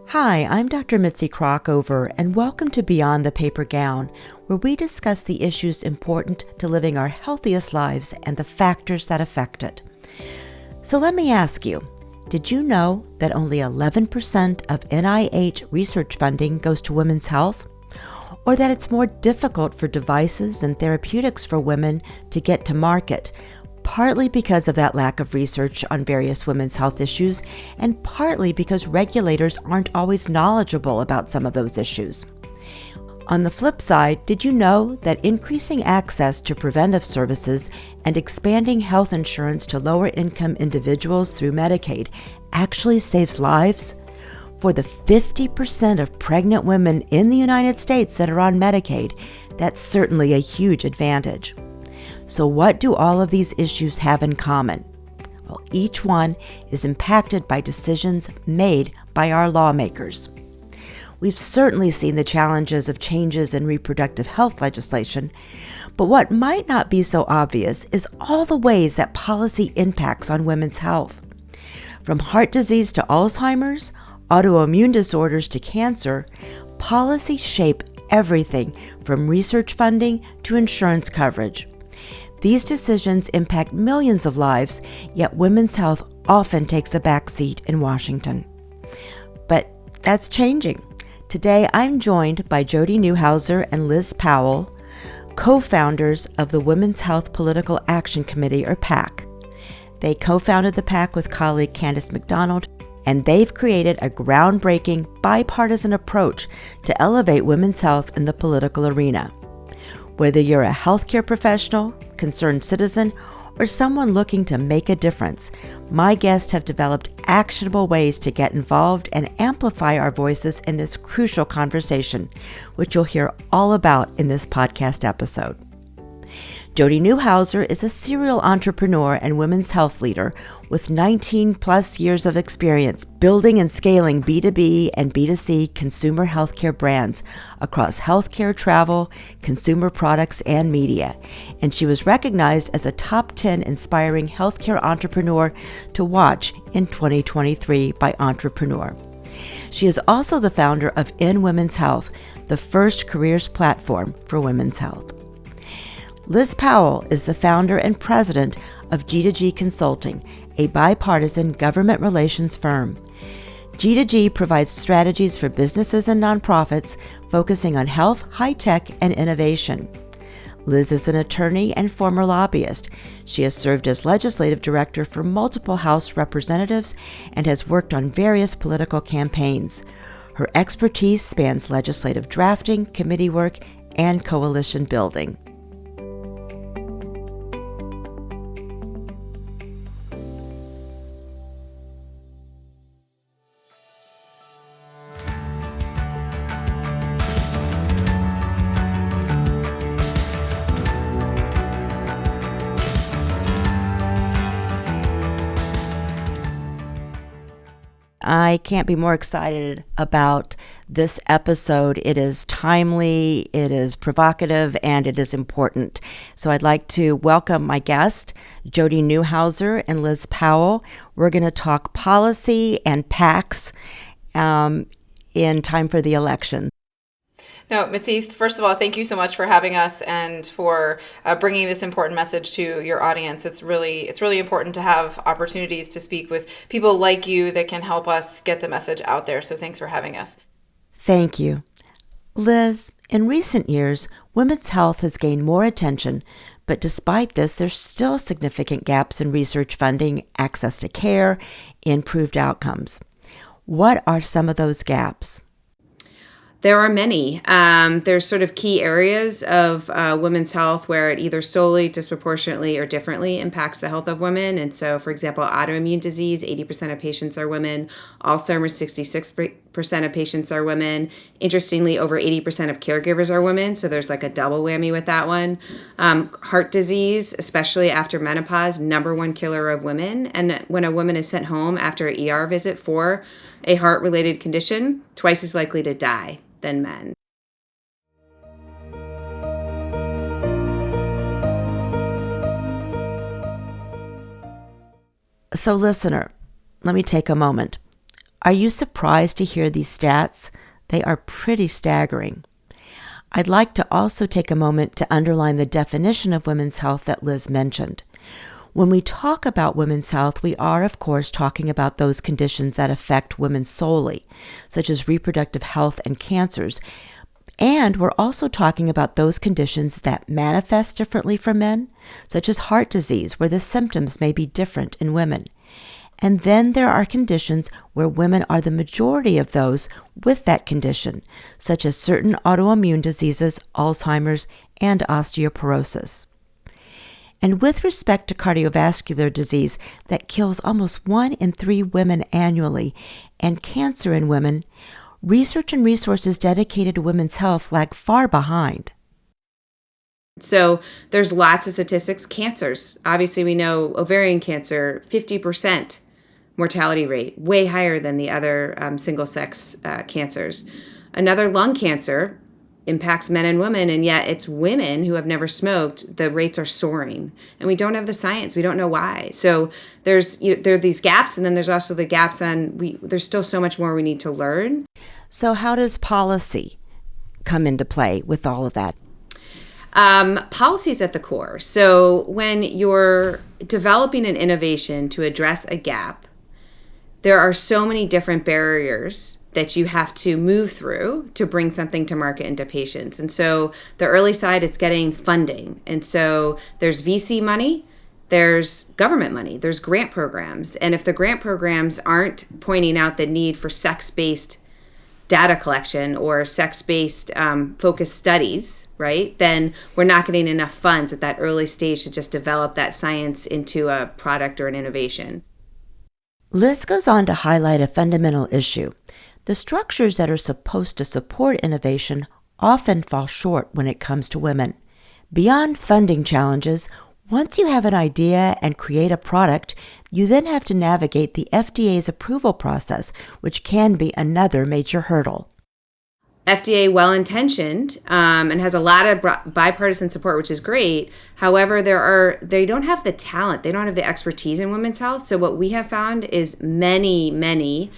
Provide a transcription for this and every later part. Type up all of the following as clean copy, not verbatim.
Hi, I'm Dr. Mitzi Krockover, and welcome to Beyond the Paper Gown, where we discuss the issues important to living our healthiest lives and the factors that affect it. So let me ask you, did you know that only 11% of NIH research funding goes to women's health? Or that it's more difficult for devices and therapeutics for women to get to market, partly because of that lack of research on various women's health issues, and partly because regulators aren't always knowledgeable about some of those issues. On the flip side, did you know that increasing access to preventive services and expanding health insurance to lower-income individuals through Medicaid actually saves lives? For the 50% of pregnant women in the United States that are on Medicaid, that's certainly a huge advantage. So what do all of these issues have in common? Well, each one is impacted by decisions made by our lawmakers. We've certainly seen the challenges of changes in reproductive health legislation, but what might not be so obvious is all the ways that policy impacts on women's health. From heart disease to Alzheimer's, autoimmune disorders to cancer, policies shape everything from research funding to insurance coverage. These decisions impact millions of lives, yet women's health often takes a back seat in Washington. But that's changing. Today, I'm joined by Jodi Neuhauser and Liz Powell, co-founders of the Women's Health Political Action Committee, or PAC. They co-founded the PAC with colleague Candace McDonald, and they've created a groundbreaking bipartisan approach to elevate women's health in the political arena. Whether you're a healthcare professional, concerned citizen, or someone looking to make a difference, my guests have developed actionable ways to get involved and amplify our voices in this crucial conversation, which you'll hear all about in this podcast episode. Jodi Neuhauser is a serial entrepreneur and women's health leader with 19 plus years of experience building and scaling B2B and B2C consumer healthcare brands across healthcare, travel, consumer products, and media. And she was recognized as a top 10 inspiring healthcare entrepreneur to watch in 2023 by Entrepreneur. She is also the founder of In Women's Health, the first careers platform for women's health. Liz Powell is the founder and president of G2G Consulting, a bipartisan government relations firm. G2G provides strategies for businesses and nonprofits focusing on health, high-tech, and innovation. Liz is an attorney and former lobbyist. She has served as legislative director for multiple House representatives and has worked on various political campaigns. Her expertise spans legislative drafting, committee work, and coalition building. I can't be more excited about this episode. It is timely, it is provocative, and it is important. So I'd like to welcome my guest, Jodi Neuhauser and Liz Powell. We're going to talk policy and PACs in time for the election. No, Mitzi, first of all, thank you so much for having us and for bringing this important message to your audience. It's really important to have opportunities to speak with people like you that can help us get the message out there. So thanks for having us. Thank you. Liz, in recent years, women's health has gained more attention, but despite this, there's still significant gaps in research funding, access to care, improved outcomes. What are some of those gaps? There are many. There's sort of key areas of women's health where it either solely, disproportionately, or differently impacts the health of women. And so, for example, autoimmune disease, 80% of patients are women. Alzheimer's, 66% of patients are women. Interestingly, over 80% of caregivers are women. So there's like a double whammy with that one. Heart disease, especially after menopause, number one killer of women. And when a woman is sent home after an ER visit for a heart-related condition, twice as likely to die than men. So listener, let me take a moment. Are you surprised to hear these stats? They are pretty staggering. I'd like to also take a moment to underline the definition of women's health that Liz mentioned. When we talk about women's health, we are, of course, talking about those conditions that affect women solely, such as reproductive health and cancers. And we're also talking about those conditions that manifest differently for men, such as heart disease, where the symptoms may be different in women. And then there are conditions where women are the majority of those with that condition, such as certain autoimmune diseases, Alzheimer's, and osteoporosis. And with respect to cardiovascular disease that kills almost 1 in 3 women annually, and cancer in women, research and resources dedicated to women's health lag far behind. So there's lots of statistics. Cancers, obviously we know ovarian cancer, 50% mortality rate, way higher than the other single-sex cancers. Another, lung cancer, impacts men and women, and yet it's women who have never smoked. The rates are soaring, and we don't have the science. We don't know why. So there are these gaps, and then there's also the gaps on there's still so much more we need to learn. So how does policy come into play with all of that? Policy is at the core. So when you're developing an innovation to address a gap, there are so many different barriers that you have to move through to bring something to market and to patients. And so the early side, it's getting funding. And so there's VC money, there's government money, there's grant programs. And if the grant programs aren't pointing out the need for sex-based data collection or sex-based focused studies, right, then we're not getting enough funds at that early stage to just develop that science into a product or an innovation. Liz goes on to highlight a fundamental issue. The structures that are supposed to support innovation often fall short when it comes to women. Beyond funding challenges, once you have an idea and create a product, you then have to navigate the FDA's approval process, which can be another major hurdle. FDA well-intentioned and has a lot of bipartisan support, which is great. However, they don't have the talent. They don't have the expertise in women's health. So what we have found is many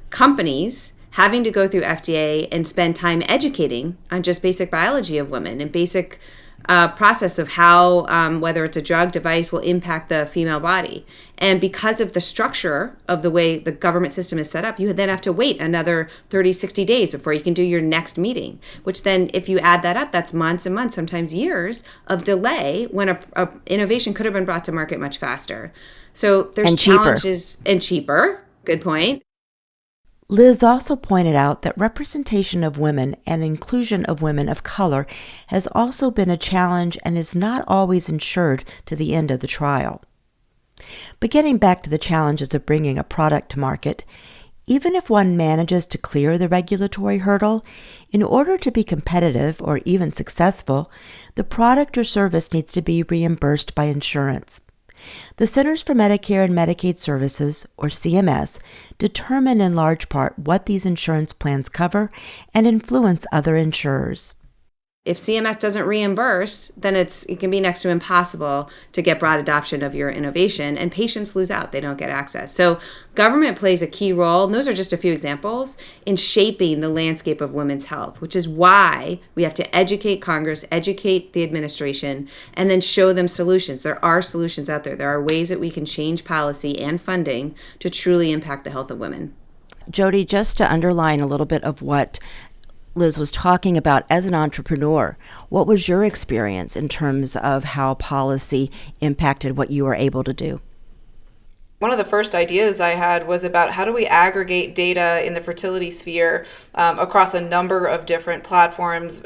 companies having to go through FDA and spend time educating on just basic biology of women and basic process of how, whether it's a drug device, will impact the female body. And because of the structure of the way the government system is set up, you then have to wait another 30, 60 days before you can do your next meeting, which then, if you add that up, that's months and months, sometimes years of delay when a innovation could have been brought to market much faster. So there's challenges. And cheaper. Good point. Liz also pointed out that representation of women and inclusion of women of color has also been a challenge and is not always ensured to the end of the trial. But getting back to the challenges of bringing a product to market, even if one manages to clear the regulatory hurdle, in order to be competitive or even successful, the product or service needs to be reimbursed by insurance. The Centers for Medicare and Medicaid Services, or CMS, determine in large part what these insurance plans cover and influence other insurers. If CMS doesn't reimburse, then it can be next to impossible to get broad adoption of your innovation, and patients lose out. They don't get access. So government plays a key role, and those are just a few examples, in shaping the landscape of women's health, which is why we have to educate Congress, educate the administration, and then show them solutions. There are solutions out there. There are ways that we can change policy and funding to truly impact the health of women. Jodi, just to underline a little bit of what Liz was talking about as an entrepreneur, what was your experience in terms of how policy impacted what you were able to do? One of the first ideas I had was about how do we aggregate data in the fertility sphere across a number of different platforms,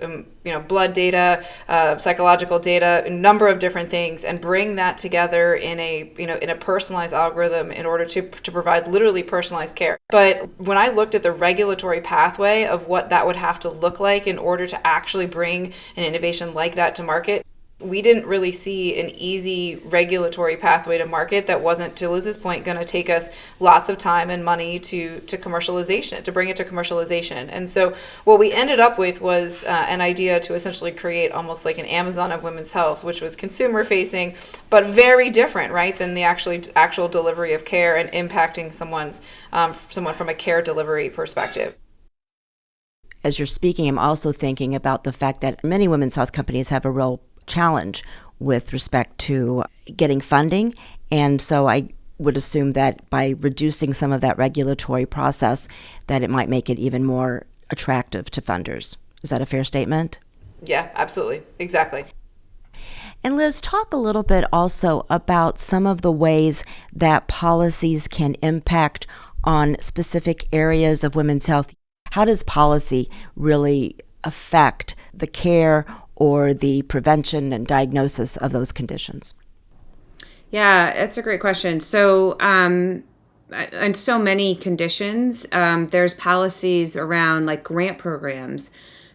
blood data, psychological data, a number of different things, and bring that together in a personalized algorithm in order to provide literally personalized care. But when I looked at the regulatory pathway of what that would have to look like in order to actually bring an innovation like that to market, We didn't really see an easy regulatory pathway to market that wasn't, to Liz's point, going to take us lots of time and money to commercialization, to bring it to commercialization. And so what we ended up with was an idea to essentially create almost like an Amazon of women's health, which was consumer facing, but very different, right, than the actual delivery of care and impacting someone from a care delivery perspective. As you're speaking, I'm also thinking about the fact that many women's health companies have a real challenge with respect to getting funding. And so I would assume that by reducing some of that regulatory process, that it might make it even more attractive to funders. Is that a fair statement? Yeah, absolutely. Exactly. And Liz, talk a little bit also about some of the ways that policies can impact on specific areas of women's health. How does policy really affect the care or the prevention and diagnosis of those conditions? Yeah, that's a great question. So, on so many conditions, there's policies around like grant programs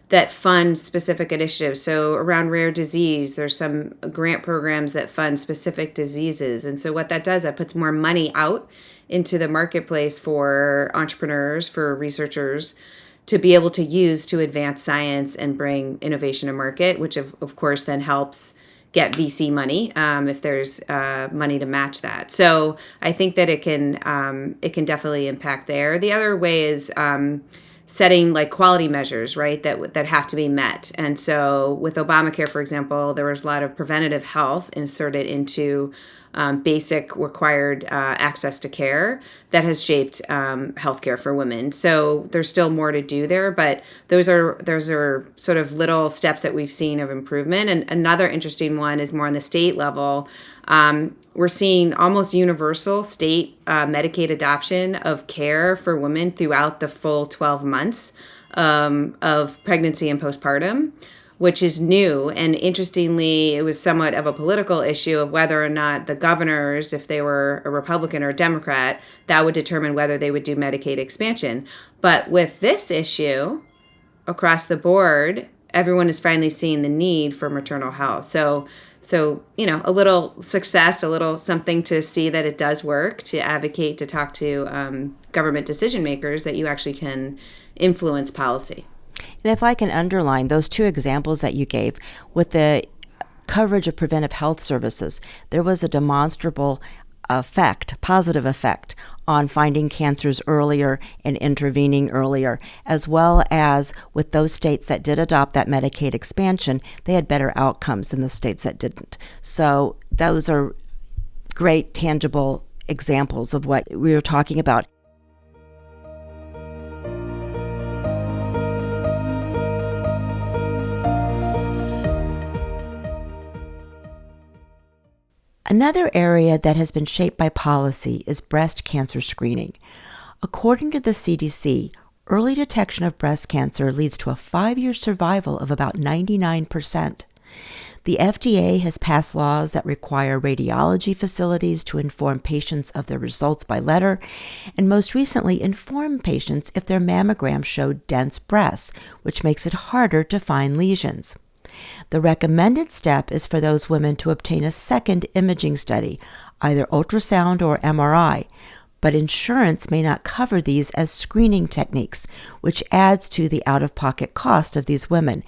that fund specific initiatives. So around rare disease, there's some grant programs that fund specific diseases. And so what that does, that puts more money out into the marketplace for entrepreneurs, for researchers, to be able to use to advance science and bring innovation to market, which of course then helps get VC money if there's money to match that. So I think that it can definitely impact there. The other way is setting like quality measures, right, that have to be met. And so with Obamacare, for example, there was a lot of preventative health inserted into basic required access to care that has shaped healthcare for women. So there's still more to do there, but those are sort of little steps that we've seen of improvement. And another interesting one is more on the state level. We're seeing almost universal state Medicaid adoption of care for women throughout the full 12 months of pregnancy and postpartum, which is new. And interestingly, it was somewhat of a political issue of whether or not the governors, if they were a Republican or a Democrat, that would determine whether they would do Medicaid expansion. But with this issue, across the board, everyone is finally seeing the need for maternal health. So a little success, a little something to see that it does work, to advocate, to talk to government decision makers, that you actually can influence policy. And if I can underline those two examples that you gave, with the coverage of preventive health services, there was a demonstrable positive effect on finding cancers earlier and intervening earlier, as well as with those states that did adopt that Medicaid expansion, they had better outcomes than the states that didn't. So those are great, tangible examples of what we were talking about. Another area that has been shaped by policy is breast cancer screening. According to the CDC, early detection of breast cancer leads to a 5-year survival of about 99%. The FDA has passed laws that require radiology facilities to inform patients of their results by letter, and most recently inform patients if their mammogram showed dense breasts, which makes it harder to find lesions. The recommended step is for those women to obtain a second imaging study, either ultrasound or MRI, but insurance may not cover these as screening techniques, which adds to the out-of-pocket cost of these women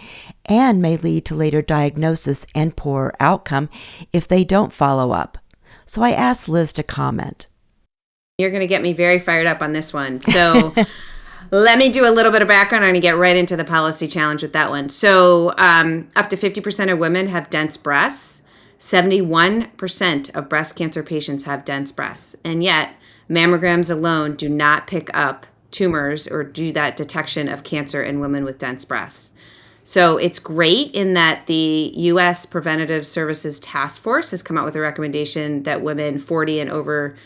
and may lead to later diagnosis and poorer outcome if they don't follow up. So I asked Liz to comment. You're going to get me very fired up on this one. So let me do a little bit of background and get right into the policy challenge with that one. So up to 50% of women have dense breasts. 71% of breast cancer patients have dense breasts. And yet, mammograms alone do not pick up tumors or do that detection of cancer in women with dense breasts. So it's great in that the U.S. Preventative Services Task Force has come out with a recommendation that women 40 and over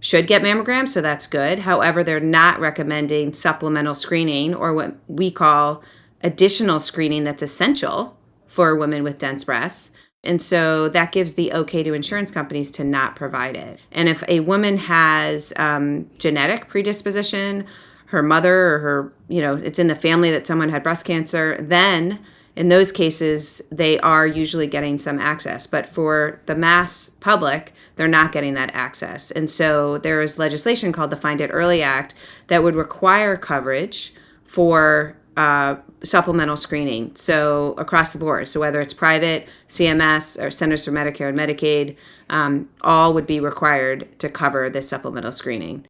should get mammograms, so that's good. However, they're not recommending supplemental screening or what we call additional screening that's essential for women with dense breasts. And so that gives the okay to insurance companies to not provide it. And if a woman has genetic predisposition, her mother or her, it's in the family that someone had breast cancer, then in those cases, they are usually getting some access. But for the mass public, they're not getting that access. And so there is legislation called the Find It Early Act that would require coverage for supplemental screening. So across the board, so whether it's private, CMS, or Centers for Medicare and Medicaid, all would be required to cover this supplemental screening.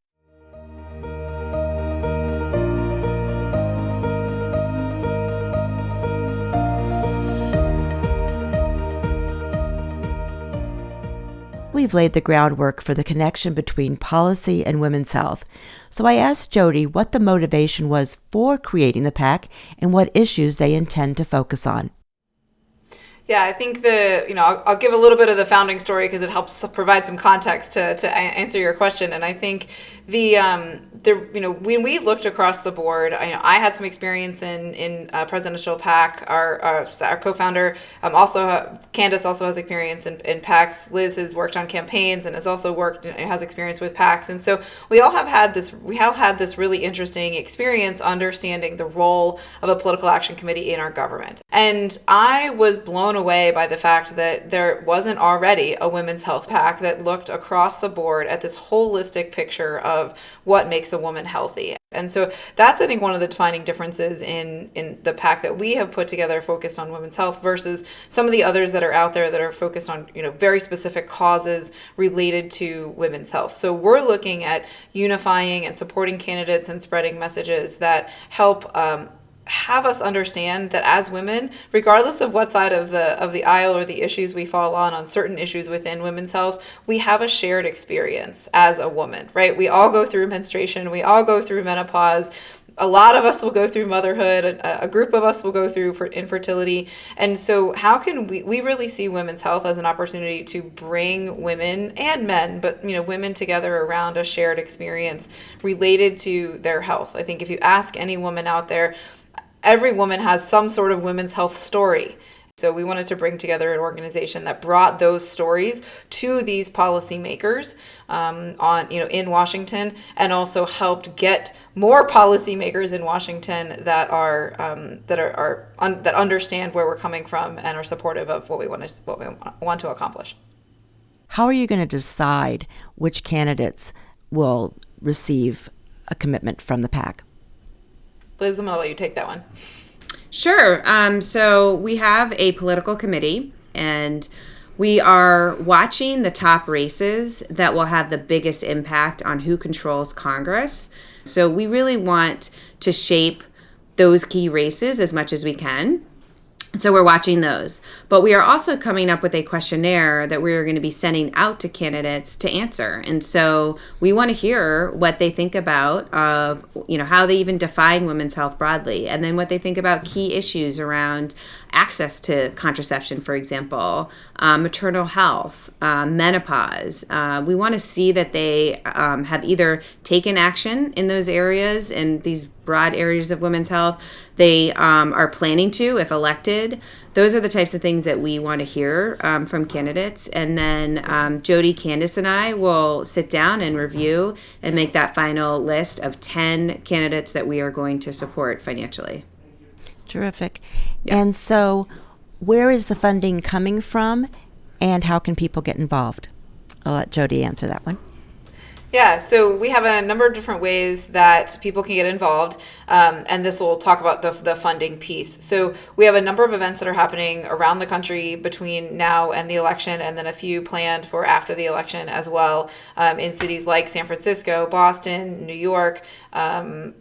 We've laid the groundwork for the connection between policy and women's health. So I asked Jodi what the motivation was for creating the PAC and what issues they intend to focus on. Yeah, I think I'll give a little bit of the founding story because it helps provide some context to answer your question. And I think when we looked across the board, I had some experience in presidential PAC. Our co-founder, Candace also has experience in PACs. Liz has worked on campaigns and has also has experience with PACs. And so we all have had this really interesting experience understanding the role of a political action committee in our government. And I was blown away by the fact that there wasn't already a women's health PAC that looked across the board at this holistic picture of what makes a woman healthy. And so that's, I think, one of the defining differences in the PAC that we have put together focused on women's health versus some of the others that are out there that are focused on, very specific causes related to women's health. So we're looking at unifying and supporting candidates and spreading messages that help have us understand that as women, regardless of what side of the aisle or the issues we fall on certain issues within women's health, we have a shared experience as a woman, right? We all go through menstruation, we all go through menopause. A lot of us will go through motherhood, a group of us will go through infertility. And so how can we really see women's health as an opportunity to bring women and men, but women together around a shared experience related to their health? I think if you ask any woman out there, every woman has some sort of women's health story. So we wanted to bring together an organization that brought those stories to these policymakers in Washington, and also helped get more policymakers in Washington that understand where we're coming from and are supportive of what we want to accomplish. How are you going to decide which candidates will receive a commitment from the PAC? Liz, I'm going to let you take that one. Sure. So we have a political committee, and we are watching the top races that will have the biggest impact on who controls Congress. So we really want to shape those key races as much as we can. So we're watching those. But we are also coming up with a questionnaire that we're going to be sending out to candidates to answer. And so we want to hear what they think about how they even define women's health broadly, and then what they think about key issues around access to contraception, for example, maternal health, menopause. We want to see that they have either taken action in those areas, in these broad areas of women's health. They are planning to, if elected. Those are the types of things that we want to hear from candidates. And then Jodi, Candace, and I will sit down and review and make that final list of 10 candidates that we are going to support financially. Terrific. Yeah. And so where is the funding coming from, and how can people get involved? I'll let Jodi answer that one. Yeah, so we have a number of different ways that people can get involved, and this will talk about the funding piece. So we have a number of events that are happening around the country between now and the election, and then a few planned for after the election as well, in cities like San Francisco, Boston, New York,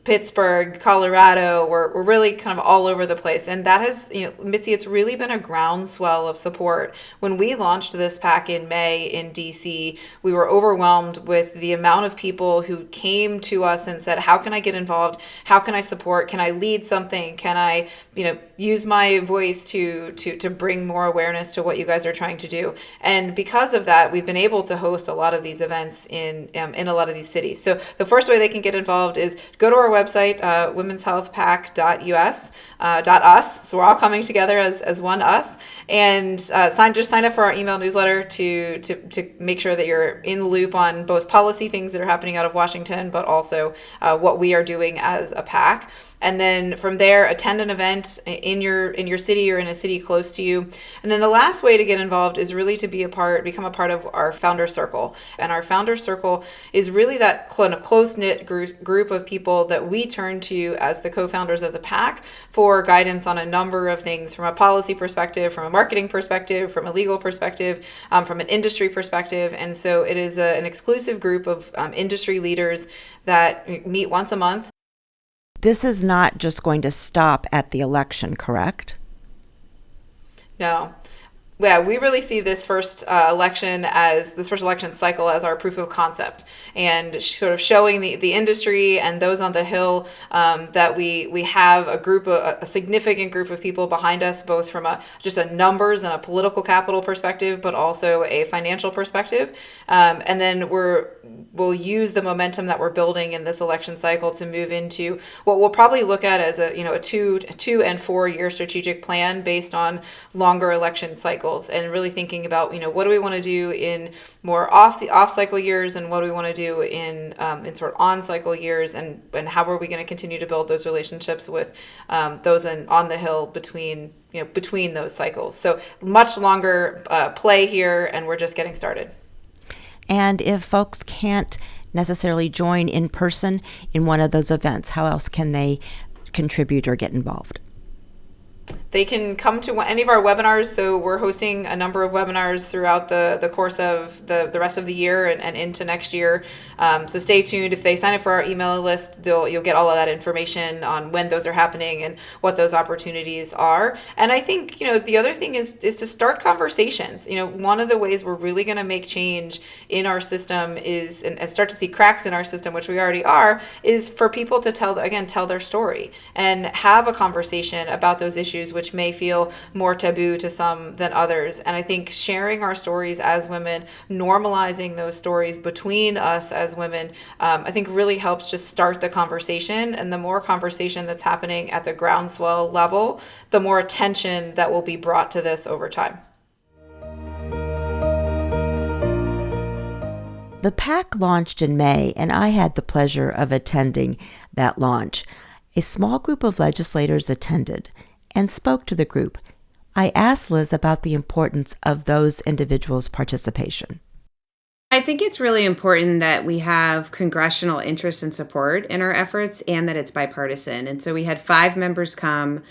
Pittsburgh, Colorado. We're really kind of all over the place, and that has, Mitzi, it's really been a groundswell of support. When we launched this PAC in May in DC, we were overwhelmed with the amount of people who came to us and said, how can I get involved? How can I support? Can I lead something? Can I, use my voice to bring more awareness to what you guys are trying to do? And because of that, we've been able to host a lot of these events in a lot of these cities. So the first way they can get involved is go to our website, womenshealthpac.us, .us. So we're all coming together as one us, and sign up for our email newsletter to make sure that you're in the loop on both policy policy things that are happening out of Washington, but also what we are doing as a PAC. And then from there, attend an event in your city or in a city close to you. And then the last way to get involved is really to become a part of our founder circle. And our founder circle is really that close-knit group of people that we turn to as the co-founders of the PAC for guidance on a number of things, from a policy perspective, from a marketing perspective, from a legal perspective, from an industry perspective. And so it is an exclusive group of industry leaders that meet once a month. This is not just going to stop at the election, correct? No. Yeah, we really see this first election cycle as our proof of concept, and sort of showing the industry and those on the Hill that we have a significant group of people behind us, both from just a numbers and a political capital perspective, but also a financial perspective. And then we'll use the momentum that we're building in this election cycle to move into what we'll probably look at as a 2 and 4 year strategic plan based on longer election cycles. And really thinking about, what do we want to do in more off cycle years, and what do we want to do in sort of on cycle years, and how are we going to continue to build those relationships with those on the Hill between those cycles. So much longer play here, and we're just getting started. And if folks can't necessarily join in person in one of those events, how else can they contribute or get involved? They can come to any of our webinars. So we're hosting a number of webinars throughout the course of the rest of the year and into next year. So stay tuned. If they sign up for our email list, you'll get all of that information on when those are happening and what those opportunities are. And I think, the other thing is to start conversations. One of the ways we're really going to make change in our system is, and start to see cracks in our system, which we already are, is for people to tell their story and have a conversation about those issues, which may feel more taboo to some than others. And I think sharing our stories as women, normalizing those stories between us as women, I think really helps just start the conversation. And the more conversation that's happening at the groundswell level, the more attention that will be brought to this over time. The PAC launched in May, and I had the pleasure of attending that launch. A small group of legislators attended and spoke to the group. I asked Liz about the importance of those individuals' participation. I think it's really important that we have congressional interest and support in our efforts, and that it's bipartisan. And so we had 5 members come,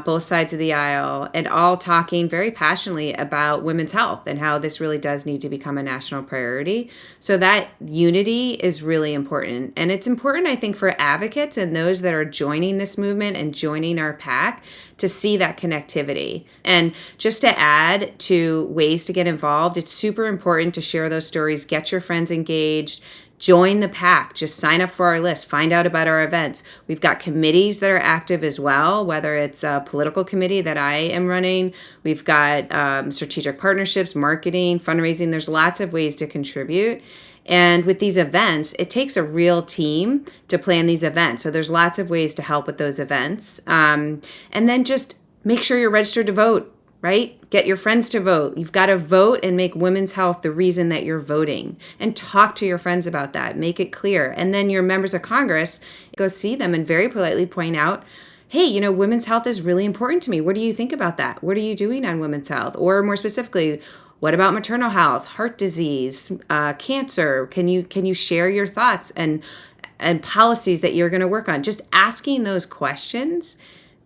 both sides of the aisle, and all talking very passionately about women's health and how this really does need to become a national priority. So that unity is really important. And it's important, I think, for advocates and those that are joining this movement and joining our PAC to see that connectivity. And just to add to ways to get involved, it's super important to share those stories, get your friends engaged, join the PAC, just sign up for our list, find out about our events. We've got committees that are active as well, whether it's a political committee that I am running. We've got strategic partnerships, marketing, fundraising. There's lots of ways to contribute. And with these events, it takes a real team to plan these events. So there's lots of ways to help with those events. And then just make sure you're registered to vote, right? Get your friends to vote. You've got to vote and make women's health the reason that you're voting. And talk to your friends about that. Make it clear. And then your members of Congress, go see them and very politely point out, hey, women's health is really important to me. What do you think about that? What are you doing on women's health? Or more specifically, what about maternal health, heart disease, cancer? Can you share your thoughts and policies that you're going to work on? Just asking those questions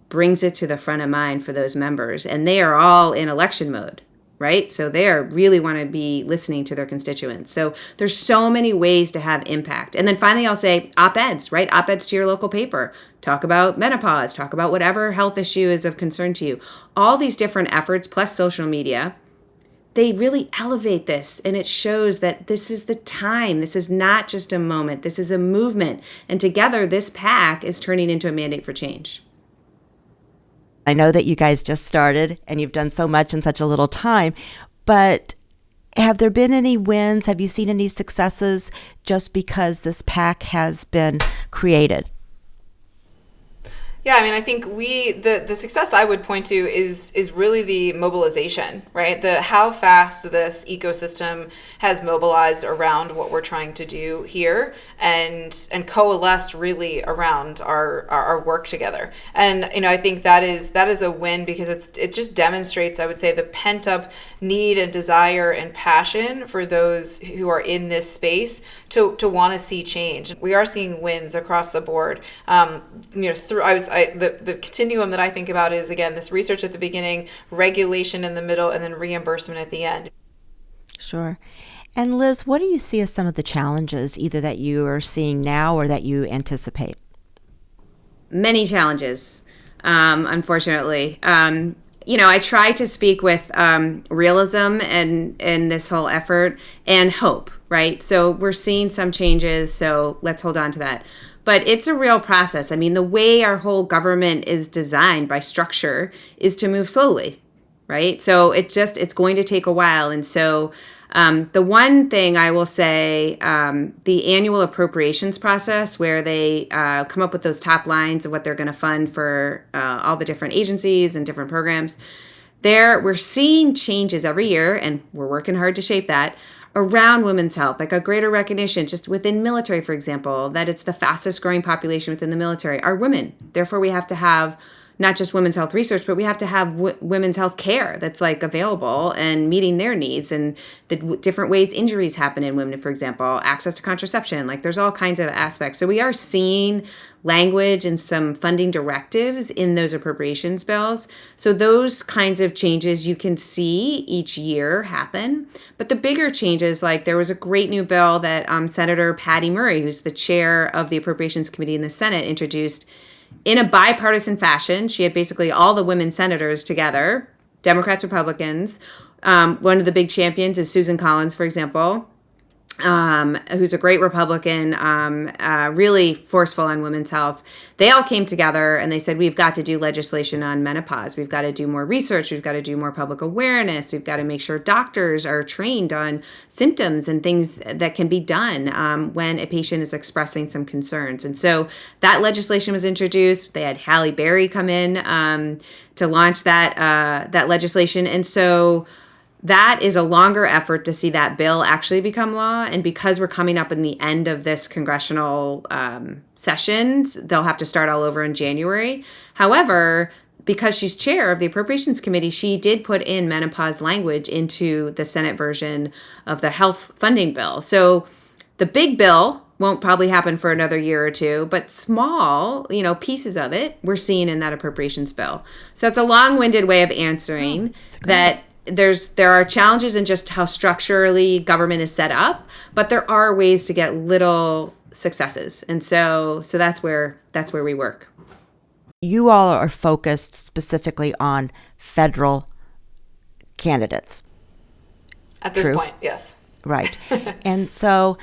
brings it to the front of mind for those members. And they are all in election mode, right? So they really want to be listening to their constituents. So there's so many ways to have impact. And then finally, I'll say op-eds, right? Op-eds to your local paper. Talk about menopause, talk about whatever health issue is of concern to you. All these different efforts, plus social media, they really elevate this, and it shows that this is the time. This is not just a moment. This is a movement. And together, this PAC is turning into a mandate for change. I know that you guys just started and you've done so much in such a little time, but have there been any wins? Have you seen any successes just because this PAC has been created? Yeah, I mean, I think the success I would point to is really the mobilization, right? The how fast this ecosystem has mobilized around what we're trying to do here and coalesced really around our work together. And I think that is a win because it just demonstrates, I would say, the pent up need and desire and passion for those who are in this space to want to see change. We are seeing wins across the board. The continuum that I think about is, again, this research at the beginning, regulation in the middle, and then reimbursement at the end. Sure. And Liz, what do you see as some of the challenges, either that you are seeing now or that you anticipate? Many challenges, unfortunately. I try to speak with realism in this whole effort and hope, right? So we're seeing some changes, so let's hold on to that. But it's a real process. I mean, the way our whole government is designed by structure is to move slowly, right? So it's going to take a while. And so the one thing I will say, the annual appropriations process where they come up with those top lines of what they're going to fund for all the different agencies and different programs, we're seeing changes every year, and we're working hard to shape that, around women's health, like a greater recognition just within military, for example, that it's the fastest growing population within the military are women. Therefore, we have to have not just women's health research, but we have to have women's health care that's like available and meeting their needs, and the different ways injuries happen in women, for example, access to contraception, like there's all kinds of aspects. So we are seeing language and some funding directives in those appropriations bills. So those kinds of changes you can see each year happen. But the bigger changes, like there was a great new bill that Senator Patty Murray, who's the chair of the Appropriations Committee in the Senate, introduced in a bipartisan fashion. She had basically all the women senators together, Democrats, Republicans. One of the big champions is Susan Collins, for example, who's a great Republican, really forceful on women's health. They all came together and they said, we've got to do legislation on menopause. We've got to do more research. We've got to do more public awareness. We've got to make sure doctors are trained on symptoms and things that can be done when a patient is expressing some concerns. And so that legislation was introduced. They had Halle Berry come in to launch that legislation. And so that is a longer effort to see that bill actually become law. And because we're coming up in the end of this congressional sessions, they'll have to start all over in January. However, because she's chair of the Appropriations Committee, she did put in menopause language into the Senate version of the health funding bill. So the big bill won't probably happen for another year or two, but small, pieces of it we're seeing in that appropriations bill. So it's a long-winded way of answering that there are challenges in just how structurally government is set up, but there are ways to get little successes. And so that's where we work. You all are focused specifically on federal candidates. At this True? point, yes. Right. And so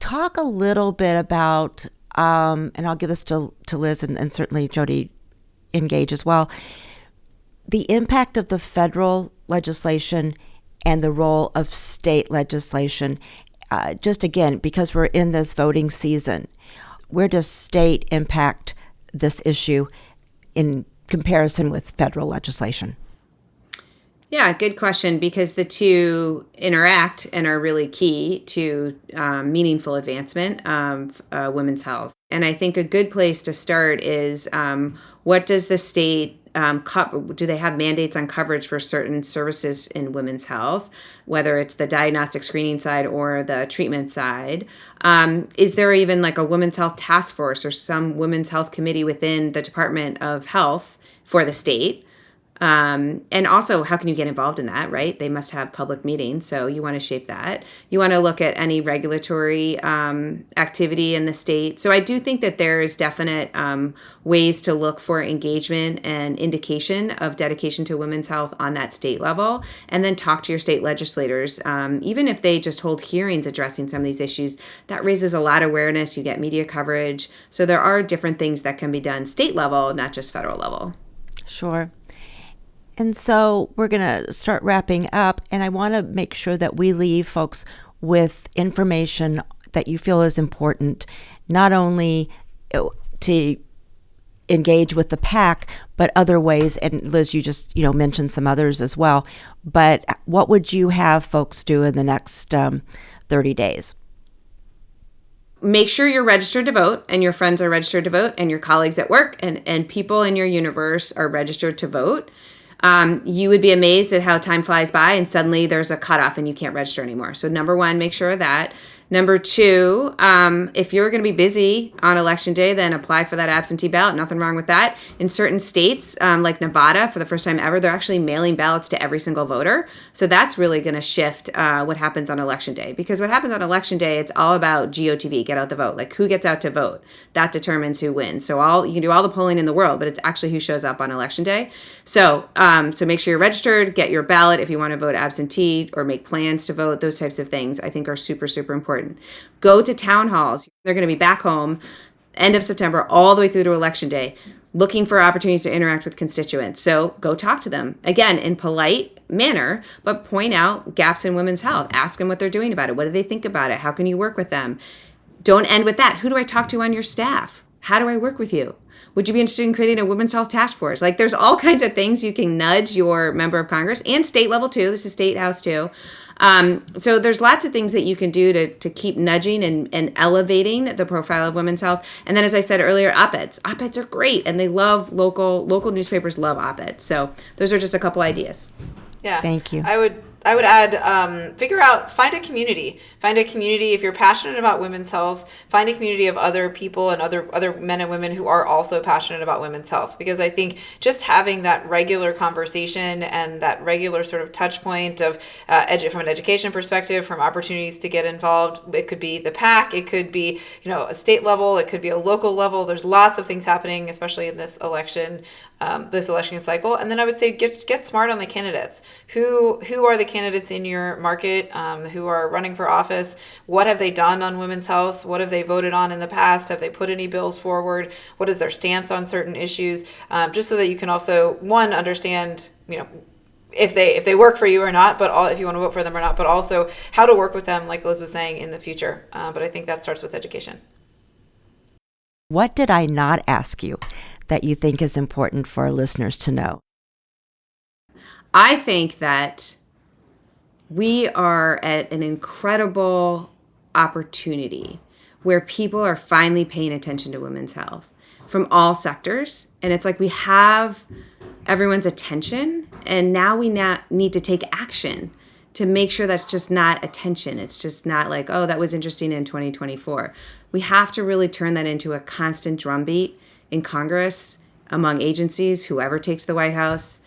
talk a little bit about, and I'll give this to Liz and certainly Jodi engage as well, the impact of the federal legislation and the role of state legislation. Just again, because we're in this voting season, where does state impact this issue in comparison with federal legislation? Yeah, good question, because the two interact and are really key to meaningful advancement of women's health. And I think a good place to start is what does the state do they have mandates on coverage for certain services in women's health, whether it's the diagnostic screening side or the treatment side? Is there even like a women's health task force or some women's health committee within the Department of Health for the state? And also, how can you get involved in that, right? They must have public meetings, so you want to shape that. You want to look at any regulatory activity in the state. So I do think that there is definite ways to look for engagement and indication of dedication to women's health on that state level, and then talk to your state legislators. Even if they just hold hearings addressing some of these issues, that raises a lot of awareness. You get media coverage. So there are different things that can be done state level, not just federal level. Sure. And so we're going to start wrapping up, and I want to make sure that we leave folks with information that you feel is important, not only to engage with the PAC, but other ways, and Liz, you just mentioned some others as well, but what would you have folks do in the next 30 days? Make sure you're registered to vote and your friends are registered to vote and your colleagues at work and people in your universe are registered to vote. You would be amazed at how time flies by and suddenly there's a cutoff and you can't register anymore. So number one, make sure of that. Number two, if you're going to be busy on election day, then apply for that absentee ballot. Nothing wrong with that. In certain states, like Nevada, for the first time ever, they're actually mailing ballots to every single voter. So that's really going to shift what happens on election day. Because what happens on election day, it's all about GOTV, get out the vote. Like who gets out to vote? That determines who wins. So you can do all the polling in the world, but it's actually who shows up on election day. So make sure you're registered, get your ballot if you want to vote absentee or make plans to vote. Those types of things I think are super, super important. Go to town halls. They're going to be back home end of September all the way through to election day, looking for opportunities to interact with constituents. So go talk to them, again, in polite manner, but point out gaps in women's health. Ask them what they're doing about it. What do they think about it? How can you work with them? Don't end with that. Who do I talk to on your staff? How do I work with you? Would you be interested in creating a women's health task force? Like there's all kinds of things you can nudge your member of Congress and state level too. This is state house too. So there's lots of things that you can do to keep nudging and elevating the profile of women's health. And then, as I said earlier, op-eds. Op-eds are great, and they love local newspapers love op-eds. So those are just a couple ideas. Yeah. Thank you. I would add, find a community. Find a community if you're passionate about women's health. Find a community of other people and other men and women who are also passionate about women's health. Because I think just having that regular conversation and that regular sort of touch point of from an education perspective, from opportunities to get involved. It could be the PAC. It could be a state level. It could be a local level. There's lots of things happening, especially in this election cycle. And then I would say get smart on the candidates. Who are the candidates in your market who are running for office? What have they done on women's health? What have they voted on in the past? Have they put any bills forward? What is their stance on certain issues? Just so that you can also, one, understand, if they work for you or not, but if you want to vote for them or not, but also how to work with them, like Liz was saying, in the future. But I think that starts with education. What did I not ask you that you think is important for our listeners to know? I think that we are at an incredible opportunity where people are finally paying attention to women's health from all sectors. And it's like we have everyone's attention, and now we need to take action to make sure that's just not attention. It's just not like, oh, that was interesting in 2024. We have to really turn that into a constant drumbeat in Congress, among agencies, whoever takes the White House.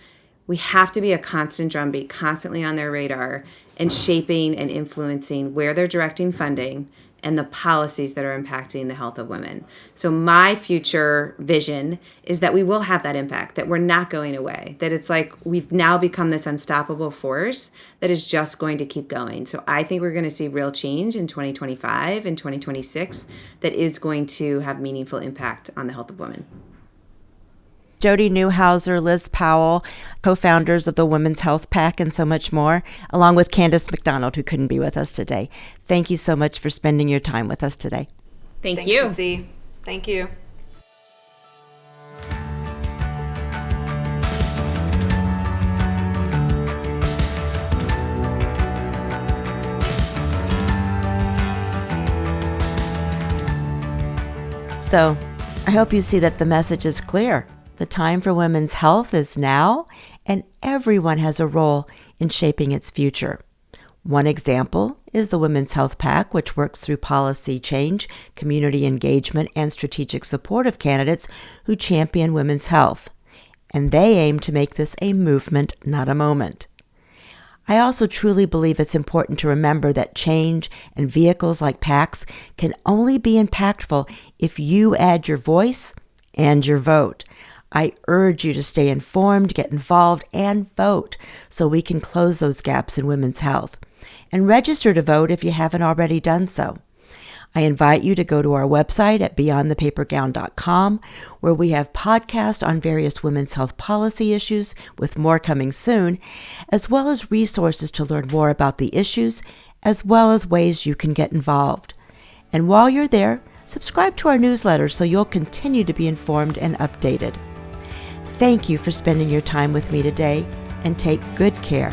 We have to be a constant drumbeat, constantly on their radar, and shaping and influencing where they're directing funding and the policies that are impacting the health of women. So my future vision is that we will have that impact, that we're not going away, that it's like we've now become this unstoppable force that is just going to keep going. So I think we're going to see real change in 2025 and 2026 that is going to have meaningful impact on the health of women. Jodi, Neuhauser, Liz Powell, co-founders of the Women's Health PAC, and so much more, along with Candace McDonald, who couldn't be with us today. Thank you so much for spending your time with us today. Thanks, you. Mitzi. Thank you. So, I hope you see that the message is clear. The time for women's health is now, and everyone has a role in shaping its future. One example is the Women's Health PAC, which works through policy change, community engagement, and strategic support of candidates who champion women's health. And they aim to make this a movement, not a moment. I also truly believe it's important to remember that change and vehicles like PACs can only be impactful if you add your voice and your vote. I urge you to stay informed, get involved, and vote so we can close those gaps in women's health. And register to vote if you haven't already done so. I invite you to go to our website at beyondthepapergown.com, where we have podcasts on various women's health policy issues, with more coming soon, as well as resources to learn more about the issues, as well as ways you can get involved. And while you're there, Subscribe to our newsletter so you'll continue to be informed and updated. Thank you for spending your time with me today, and take good care.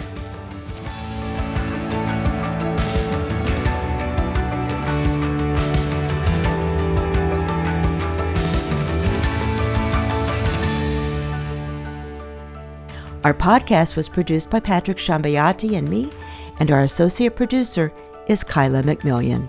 Our podcast was produced by Patrick Shambayati and me, and our associate producer is Kyla McMillian.